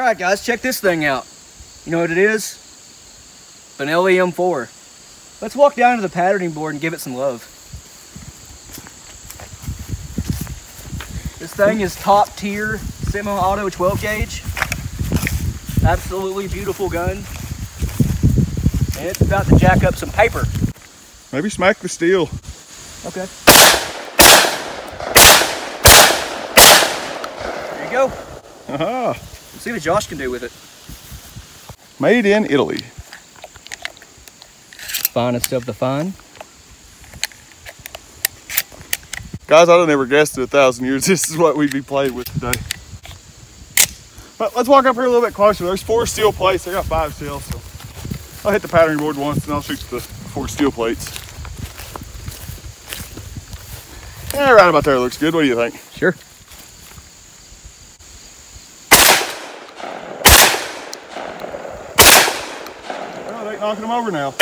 Alright guys, check this thing out. You know what it is? Benelli M4. Let's walk down to the patterning board and give it some love. This thing is top tier semi-auto 12 gauge. Absolutely beautiful gun. And it's about to jack up some paper. Maybe smack the steel. Okay. There you go. Aha. Let's see what Josh can do with it. Made in Italy. Finest of the fine. Guys, I'd have never guessed in 1,000 years this is what we'd be playing with today. But let's walk up here a little bit closer. There's 4 steel plates. I got 5 steel, so I'll hit the patterning board once and I'll shoot the 4 steel plates. Yeah, right about there looks good. What do you think? Sure. Well, they ain't knocking them over now.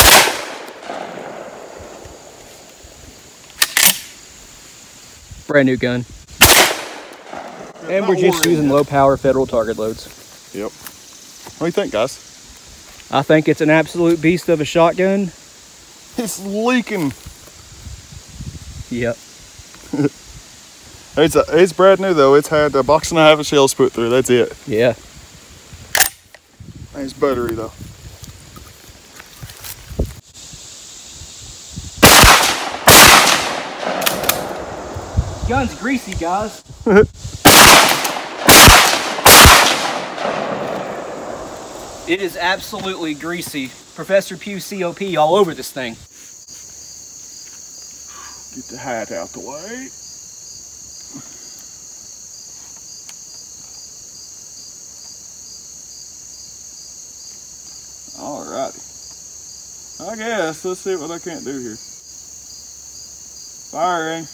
Brand new gun. And we're just using low power federal target loads. Yep. What do you think, guys? I think it's an absolute beast of a shotgun. It's leaking. Yep. It's brand new though. It's had a box and a half of shells put through. That's it. Yeah. Nice battery though. Gun's greasy, guys. It is absolutely greasy. Professor Pew COP all over this thing. Get the hat out the way. Alrighty. I guess, let's see what I can't do here. Firing.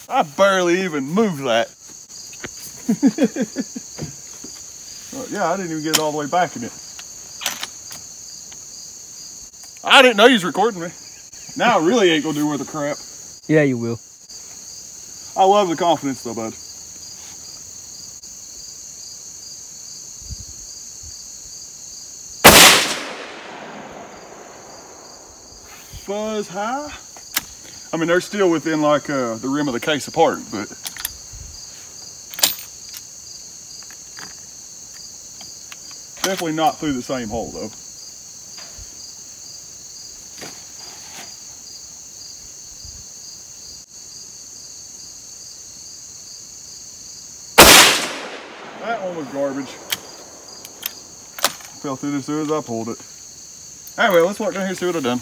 I barely even moved that. Well, yeah, I didn't even get it all the way back in it. I didn't know you was recording me. Now I really ain't gonna do worth a crap. Yeah, you will. I love the confidence though, bud. Fuzz high. I mean, they're still within like the rim of the case apart, but definitely not through the same hole though. That one was garbage. Fell through as soon as I pulled it. Anyway, let's walk down here and see what I've done.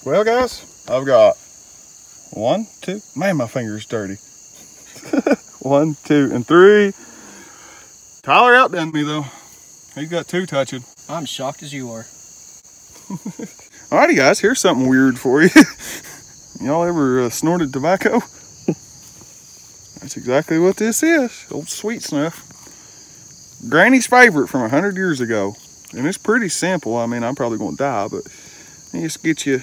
Well, guys, I've got 1, 2. Man, my finger's dirty. 1, 2, and 3. Tyler outdone me though. He's got 2 touching. I'm shocked as you are. Alrighty, guys, here's something weird for you. Y'all ever snorted tobacco? That's exactly what this is. Old sweet snuff. Granny's favorite from 100 years ago. And it's pretty simple. I mean, I'm probably gonna die, but they just get you.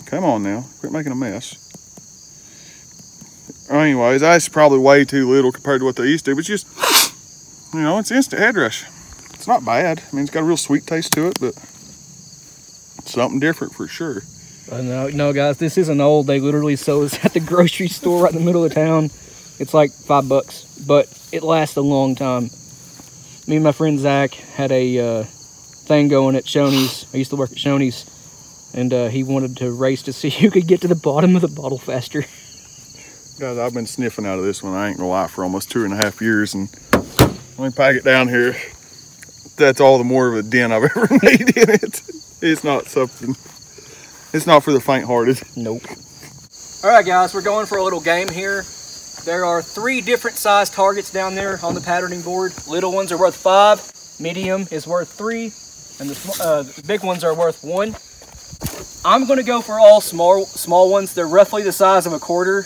Come on now, quit making a mess. Anyways, that's probably way too little compared to what they used to, but just, you know, it's instant head rush. It's not bad. I mean, it's got a real sweet taste to it, but it's something different for sure. No, guys, this isn't old. They literally sell this at the grocery store right in the middle of town. It's like $5, but it lasts a long time. Me and my friend Zach had a thing going at Shoney's. I used to work at Shoney's. And he wanted to race to see who could get to the bottom of the bottle faster. Guys, I've been sniffing out of this one, I ain't gonna lie, for almost 2.5 years. And let me pack it down here. That's all the more of a dent I've ever made in it. It's not something, it's not for the faint-hearted. Nope. All right, guys, we're going for a little game here. There are 3 different size targets down there on the patterning board. Little ones are worth 5, medium is worth 3, and the big ones are worth 1. I'm going to go for all small ones. They're roughly the size of a quarter.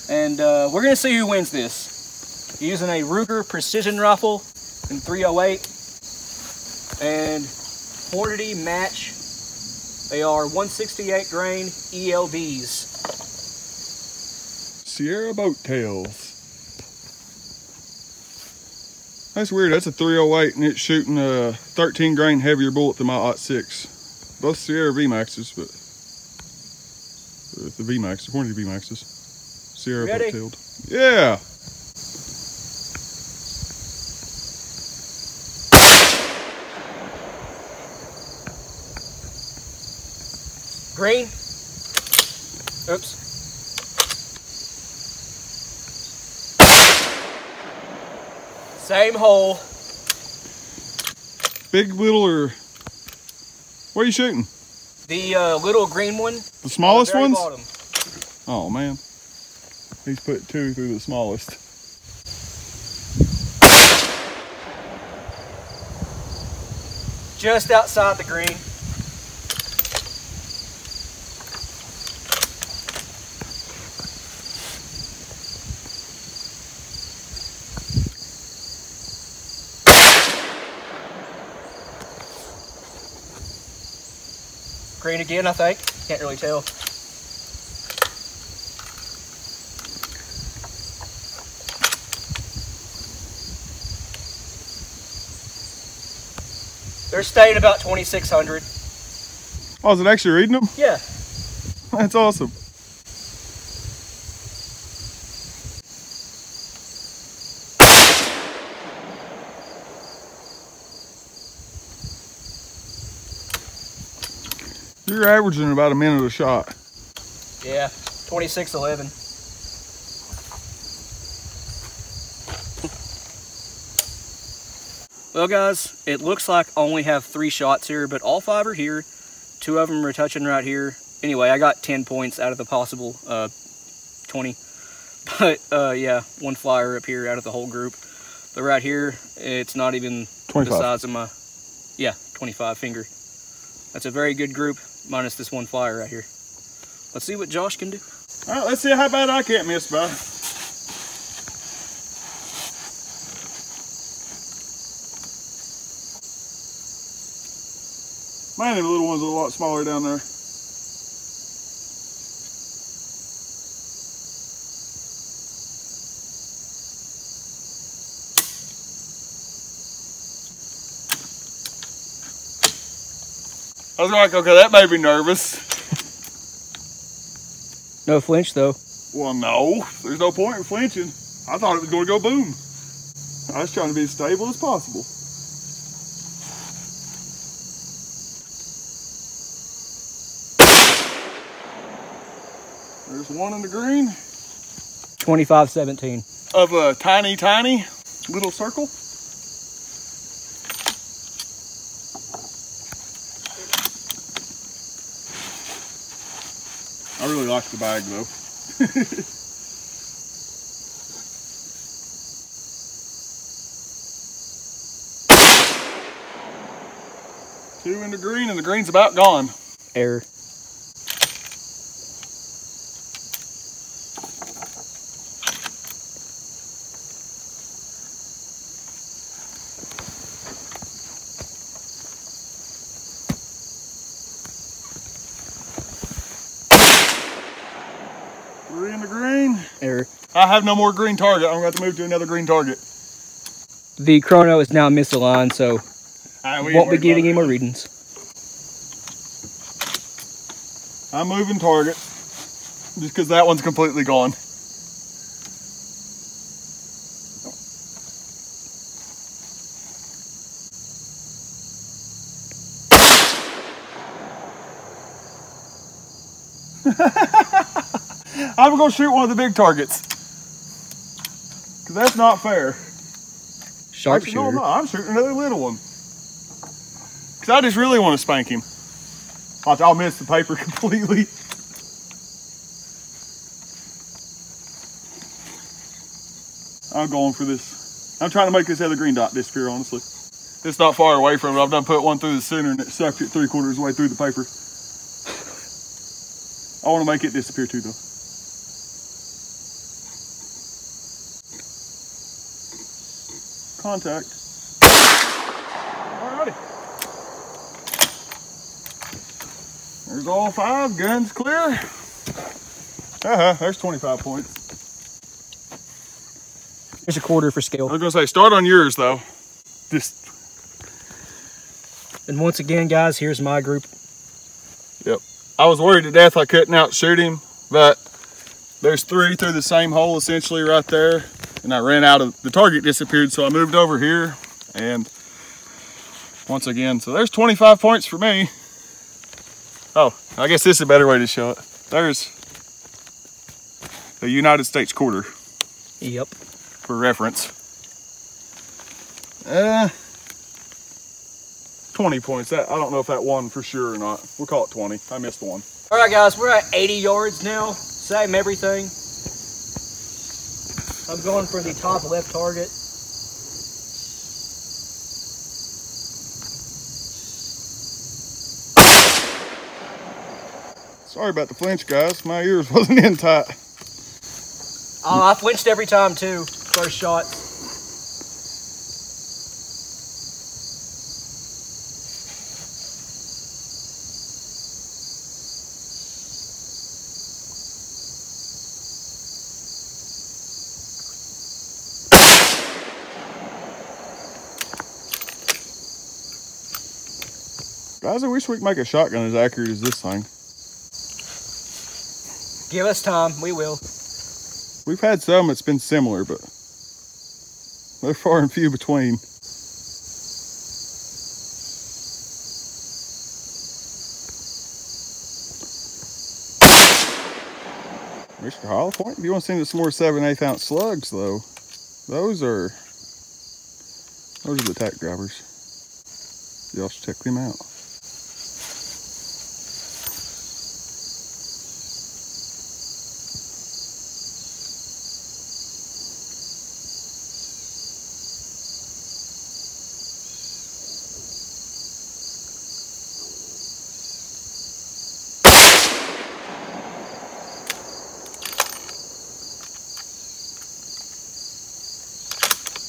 And we're going to see who wins this. Using a Ruger precision rifle in .308. and Hornady match. They are 168 grain ELVs. Sierra Boat Tails. That's weird. That's a 308 and it's shooting a 13 grain heavier bullet than my .6. Both Sierra VMAXs, but the VMAX, Hornady VMAXs. Sierra Boat Tailed. Yeah. Green. Oops. Same hole. Big, little, or what are you shooting? The little green one. The smallest on the very ones? bottom. Oh man. He's put 2 through the smallest. Just outside the green. Green again, I think. Can't really tell. They're staying about 2,600. Oh, is it actually reading them? Yeah. That's awesome. You're averaging about a minute a shot. Yeah, 2611. Well guys, it looks like I only have 3 shots here, but all 5 are here. 2 of them are touching right here. Anyway, I got 10 points out of the possible 20. But yeah, 1 flyer up here out of the whole group. But right here, it's not even 25. the size of my, yeah, 25 finger. That's a very good group, minus this 1 flyer right here. Let's see what Josh can do. All right, let's see how bad I can't miss by. Man, the little ones are a lot smaller down there. I was like, okay, that made me nervous. No flinch though. Well, no, there's no point in flinching. I thought it was going to go boom. I was trying to be as stable as possible. There's one in the green. 2517. Of a tiny, tiny little circle. I really like the bag though. Two in the green, and the green's about gone. Error. Three in the green. Error. I have no more green target. I'm going to have to move to another green target. The chrono is now misaligned, so won't be getting any more readings. I'm moving target just because that one's completely gone. I'm going to shoot one of the big targets because that's not fair. Sharpshooter. Actually, no, I'm shooting another little one because I just really want to spank him. Watch, I'll miss the paper completely. I'm going for this. I'm trying to make this other green dot disappear, honestly. It's not far away from it. I've done put one through the center and it sucked it 3/4 of the way through the paper. I want to make it disappear too, though. Contact. Alrighty. all 5, guns clear. There's 25 points. Here's a quarter for I scale. was gonna say, start on yours though. Just. And once again, guys, here's my group. Yep. I was worried to death I couldn't outshoot him, but there's 3 through the same hole essentially right there. And I ran out of, the target disappeared, so I moved over here. And once again, so there's 25 points for me. Oh, I guess this is a better way to show it. There's the United States quarter. Yep. For reference. 20 points. That, I don't know if that won for sure or not. We'll call it 20. I missed one. All right, guys, we're at 80 yards now. Same everything. I'm going for the top left target. Sorry about the flinch, guys. My ears wasn't in tight. Oh, I flinched every time too. First shot. Guys, I wish we could make a shotgun as accurate as this thing. Give us time, we will. We've had some that's been similar, but they're far and few between. Mr. Hollow Point, if you want to send us some more 7/8 ounce slugs, though, those are the tack grabbers. Y'all should check them out.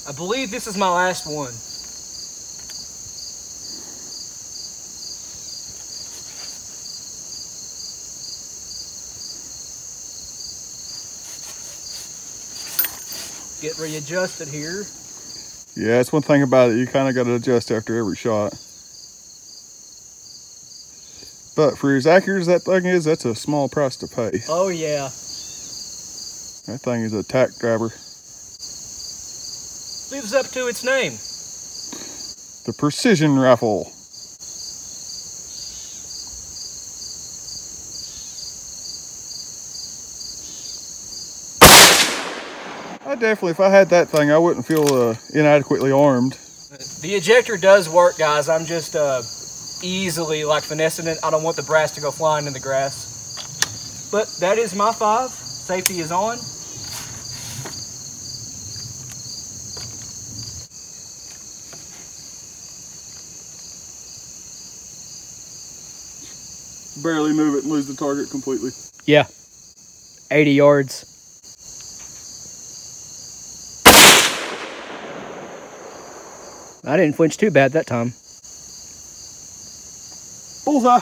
I believe this is my last one. Get readjusted here. Yeah, that's one thing about it. You kind of got to adjust after every shot. But for as accurate as that thing is, that's a small price to pay. Oh yeah. That thing is a tack grabber. Lives up to its name. The precision rifle. I definitely, if I had that thing, I wouldn't feel inadequately armed. The ejector does work, guys. I'm just easily like finessing it. I don't want the brass to go flying in the grass. But that is my 5. Safety is on. Barely move it and lose the target completely. Yeah. 80 yards. I didn't flinch too bad that time. Bullseye.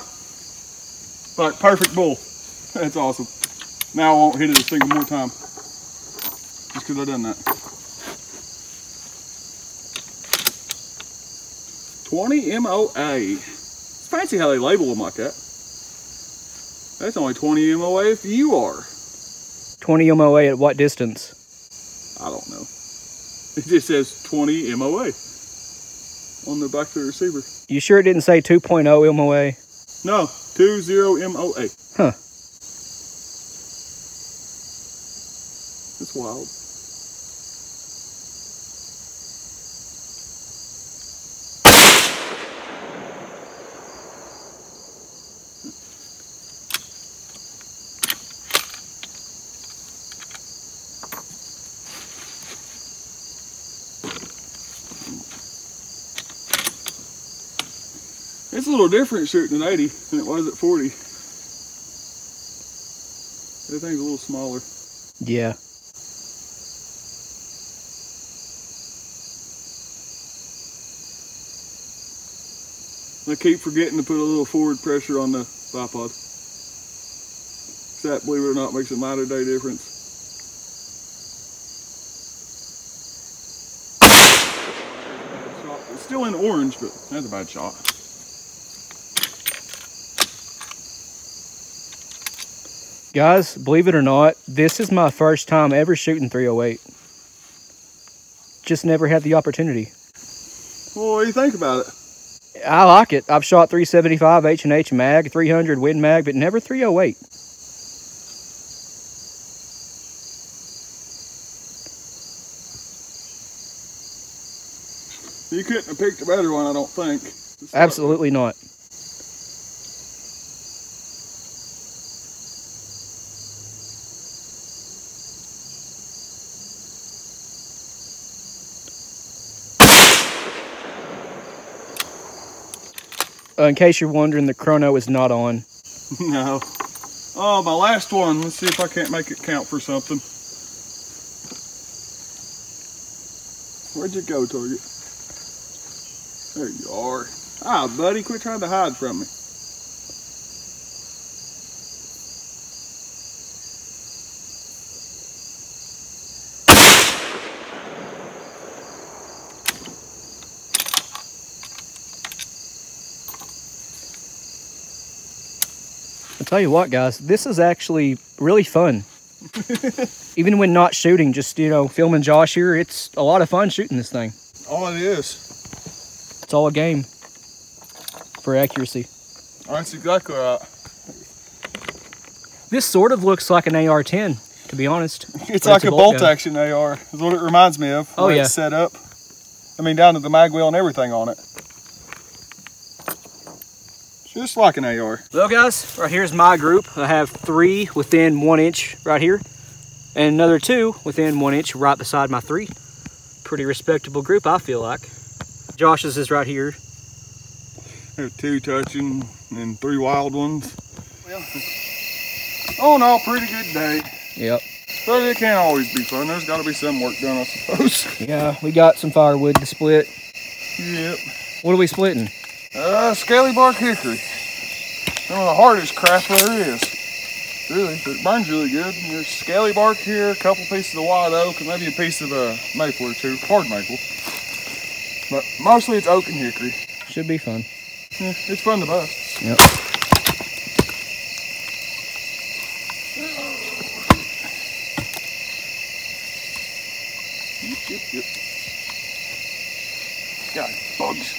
Like perfect bull. That's awesome. Now I won't hit it a single more time. Just because I done that. 20 MOA. It's fancy how they label them like that. That's only 20 MOA if you are. 20 MOA at what distance? I don't know. It just says 20 MOA on the back of the receiver. You sure it didn't say 2.0 MOA? No, 20 MOA. Huh. It's wild. It's a little different shooting at 80 than it was at 40. Everything's a little smaller. Yeah. I keep forgetting to put a little forward pressure on the bipod. That, believe it or not, makes a night or day difference. It's still in orange, but that's a bad shot. Guys, believe it or not, this is my first time ever shooting 308. Just never had the opportunity. Well, what do you think about it? I like it. I've shot 375 H&H mag, 300 Win mag, but never 308. You couldn't have picked a better one, I don't think. Absolutely not. In case you're wondering, the chrono is not on. No. Oh, my last one. Let's see if I can't make it count for something. Where'd you go, Target? There you are. Ah, buddy, quit trying to hide from me. I'll tell you what, guys, this is actually really fun. Even when not shooting, just, you know, filming Josh here, it's a lot of fun shooting this thing. All it is. It's all a game for accuracy. That's exactly right. This sort of looks like an AR-10, to be honest. It's like a bolt action AR, is what it reminds me of. Oh, yeah. It's set up. I mean, down to the mag wheel and everything on it. Just like an AR. Well, guys, right here's my group. I have 3 within 1 inch right here, and another 2 within 1 inch right beside my 3. Pretty respectable group, I feel like. Josh's is right here. There's 2 touching and 3 wild ones. Well, all in all, pretty good day. Yep. But it can't always be fun. There's got to be some work done, I suppose. Yeah, we got some firewood to split. Yep. What are we splitting? Scaly bark hickory. Some of the hardest crap there is. Really, but it burns really good. There's scaly bark here, a couple pieces of white oak, and maybe a piece of maple or 2, hard maple. But mostly it's oak and hickory. Should be fun. Yeah, it's fun to bust. Yep. Yep. God, bugs.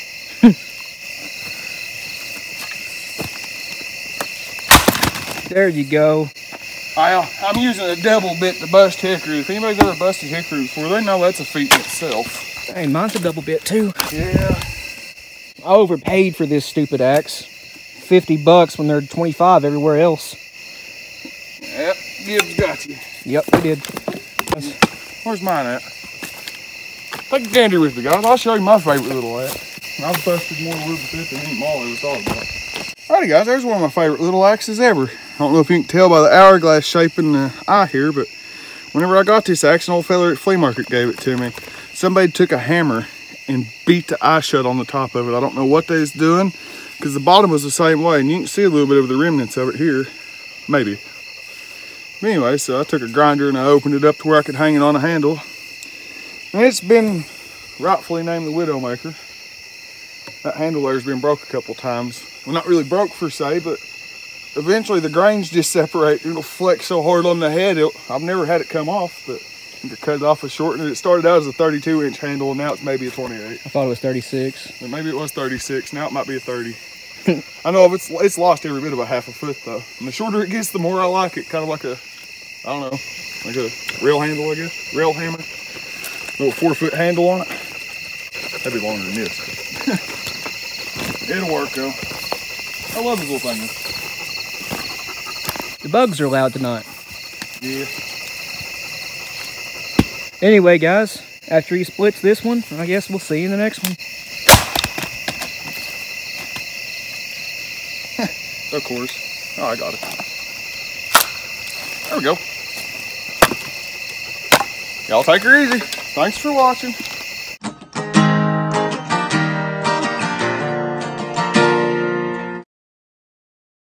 There you go. I'm using a double bit to bust hickory. If anybody's ever busted hickory before, they know that's a feat in itself. Hey, mine's a double bit too. Yeah. I overpaid for this stupid axe. $50 when they're 25 everywhere else. Yep, Gibbs got you. Yep, they did. Where's mine at? Take a gander with me, guys. I'll show you my favorite little axe. I've busted more wood with it than any mall ever thought about. Alrighty, guys, there's one of my favorite little axes ever. I don't know if you can tell by the hourglass shape in the eye here, but whenever I got this axe, an old fella at flea market gave it to me. Somebody took a hammer and beat the eye shut on the top of it. I don't know what they was doing, because the bottom was the same way, and you can see a little bit of the remnants of it here, maybe. But anyway, so I took a grinder and I opened it up to where I could hang it on a handle. And it's been rightfully named the Widowmaker. That handle there's been broke a couple times. Well, not really broke per se, but eventually the grains just separate. It'll flex so hard on the head. I've never had it come off, but you can cut it off and shorten it. It started out as a 32-inch handle, and now it's maybe a 28. I thought it was 36. Or maybe it was 36. Now it might be a 30. I know it's lost every bit of a half a foot though. And the shorter it gets, the more I like it. Kind of like a, I don't know, like a rail handle, I guess. Rail hammer. Little 4-foot handle on it. That'd be longer than this. It'll work though. I love this little thing. The bugs are loud tonight. Yeah. Anyway, guys, after he splits this one, I guess we'll see you in the next one. Of course. Oh, I got it. There we go. Y'all take her easy. Thanks for watching.